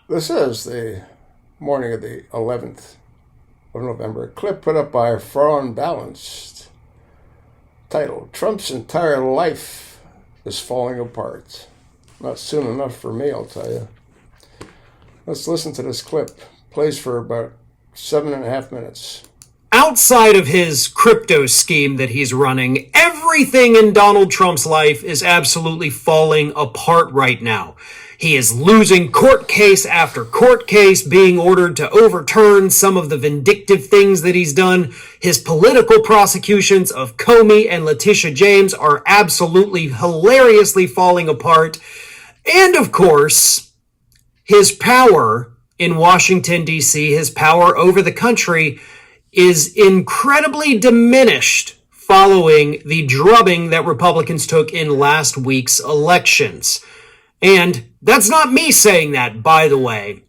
This is the morning of the 11th of November. A clip put up by Far Unbalanced titled, Trump's entire life is falling apart. Not soon enough for me, I'll tell you. Let's listen to this clip. Plays for about 7.5 minutes. Outside of his crypto scheme that he's running, everything in Donald Trump's life is absolutely falling apart right now. He is losing court case after court case, being ordered to overturn some of the vindictive things that he's done. His political prosecutions of Comey and Letitia James are absolutely hilariously falling apart. And of course, his power in Washington, D.C., his power over the country is incredibly diminished following the drubbing that Republicans took in last week's elections. And that's not me saying that, by the way.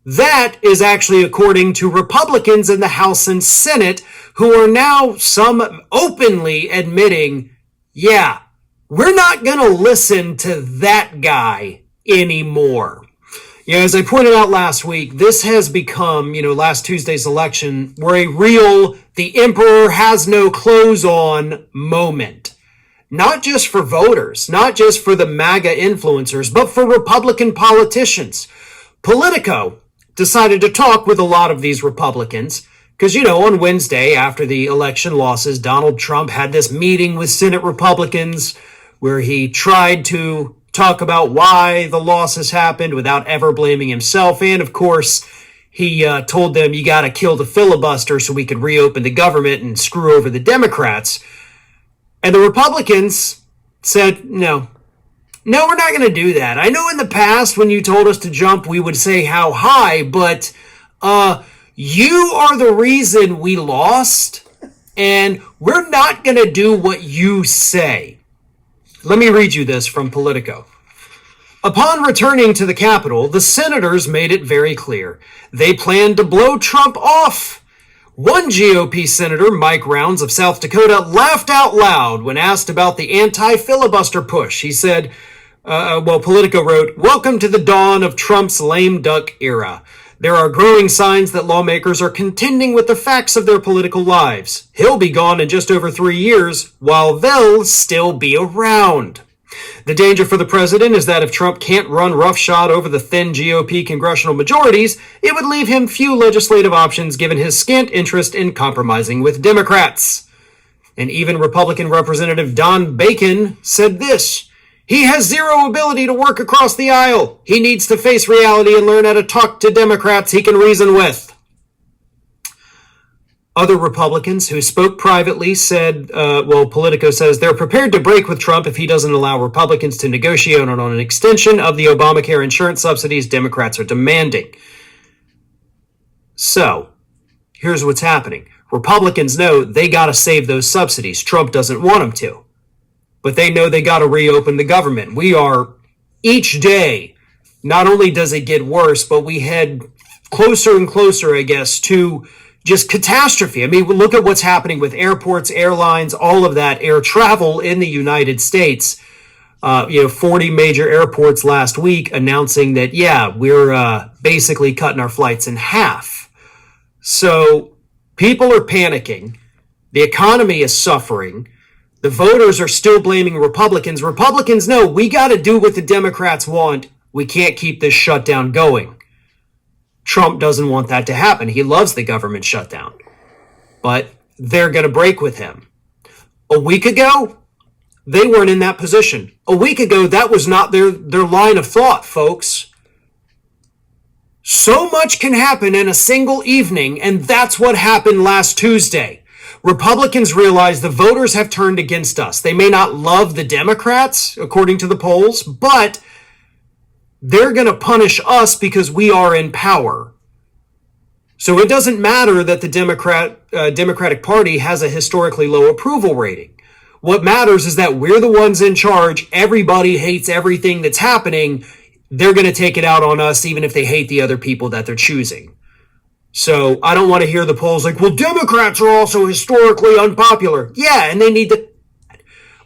That is actually according to Republicans in the House and Senate, who are now some openly admitting, yeah, we're not going to listen to that guy anymore. Yeah, as I pointed out last week, this has become, last Tuesday's election, where a real, the emperor has no clothes on moment. Not just for voters, not just for the MAGA influencers, but for Republican politicians. Politico decided to talk with a lot of these Republicans because, on Wednesday after the election losses, Donald Trump had this meeting with Senate Republicans where he tried to talk about why the losses happened without ever blaming himself. And of course, he told them you got to kill the filibuster so we could reopen the government and screw over the Democrats. And the Republicans said, no, we're not going to do that. I know in the past when you told us to jump, we would say how high, but you are the reason we lost, and we're not going to do what you say. Let me read you this from Politico. Upon returning to the Capitol, the senators made it very clear. They planned to blow Trump off. One GOP senator, Mike Rounds of South Dakota, laughed out loud when asked about the anti-filibuster push. He said, Politico wrote, "Welcome to the dawn of Trump's lame duck era. There are growing signs that lawmakers are contending with the facts of their political lives. He'll be gone in just over 3 years, while they'll still be around. The danger for the president is that if Trump can't run roughshod over the thin GOP congressional majorities, it would leave him few legislative options given his scant interest in compromising with Democrats." And even Republican Representative Don Bacon said this, "He has zero ability to work across the aisle. He needs to face reality and learn how to talk to Democrats he can reason with." Other Republicans who spoke privately said, Politico says they're prepared to break with Trump if he doesn't allow Republicans to negotiate on an extension of the Obamacare insurance subsidies Democrats are demanding. So, here's what's happening. Republicans know they got to save those subsidies. Trump doesn't want them to. But they know they got to reopen the government. We are, each day, not only does it get worse, but we head closer and closer, I guess, to just catastrophe. I mean, look at what's happening with airports, airlines, all of that, air travel in the United States. 40 major airports last week announcing that, we're basically cutting our flights in half. So people are panicking. The economy is suffering. The voters are still blaming Republicans. Republicans know we got to do what the Democrats want. We can't keep this shutdown going. Trump doesn't want that to happen. He loves the government shutdown. But they're going to break with him. A week ago, they weren't in that position. A week ago, that was not their line of thought, folks. So much can happen in a single evening, and that's what happened last Tuesday. Republicans realize the voters have turned against us. They may not love the Democrats, according to the polls, but they're going to punish us because we are in power. So it doesn't matter that the Democratic Party has a historically low approval rating. What matters is that we're the ones in charge. Everybody hates everything that's happening. They're going to take it out on us, even if they hate the other people that they're choosing. So I don't want to hear the polls like, well, Democrats are also historically unpopular. Yeah, and they need to.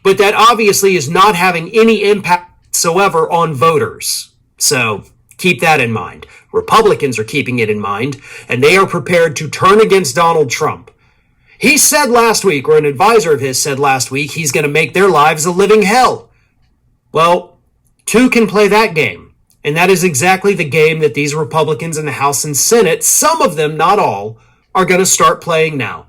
But that obviously is not having any impact whatsoever on voters. So Keep that in mind. Republicans are keeping it in mind, and they are prepared to turn against Donald Trump. He said last week, or an advisor of his said last week, he's going to make their lives a living hell. Well, two can play that game. And that is exactly the game that these Republicans in the House and Senate, some of them, not all, are going to start playing now.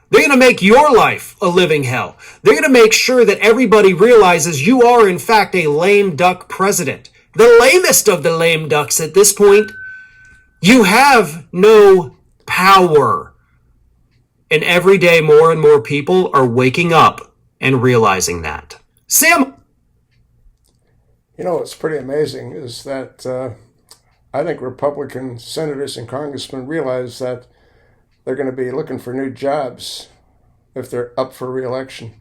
They're going to make your life a living hell. They're going to make sure that everybody realizes you are, in fact, a lame duck president. The lamest of the lame ducks at this point. You have no power. And every day more and more people are waking up and realizing that. Sam? You know, what's pretty amazing is that I think Republican senators and congressmen realize that they're going to be looking for new jobs if they're up for re-election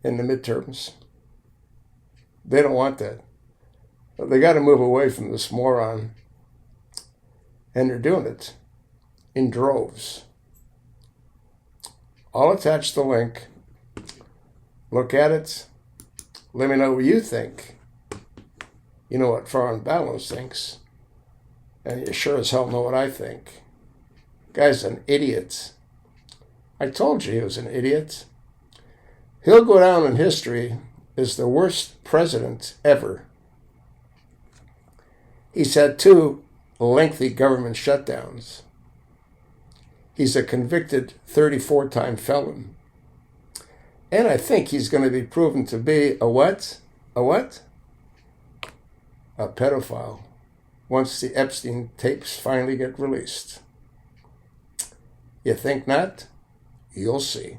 in the midterms. They don't want that. They got to move away from this moron. And they're doing it in droves. I'll attach the link. Look at it. Let me know what you think. You know what Foreign Balance thinks. And you sure as hell know what I think. Guy's an idiot. I told you he was an idiot. He'll go down in history as the worst president ever. He's had 2 lengthy government shutdowns. He's a convicted 34-time felon. And I think he's going to be proven to be a what? A what? A pedophile. Once the Epstein tapes finally get released. You think not? You'll see.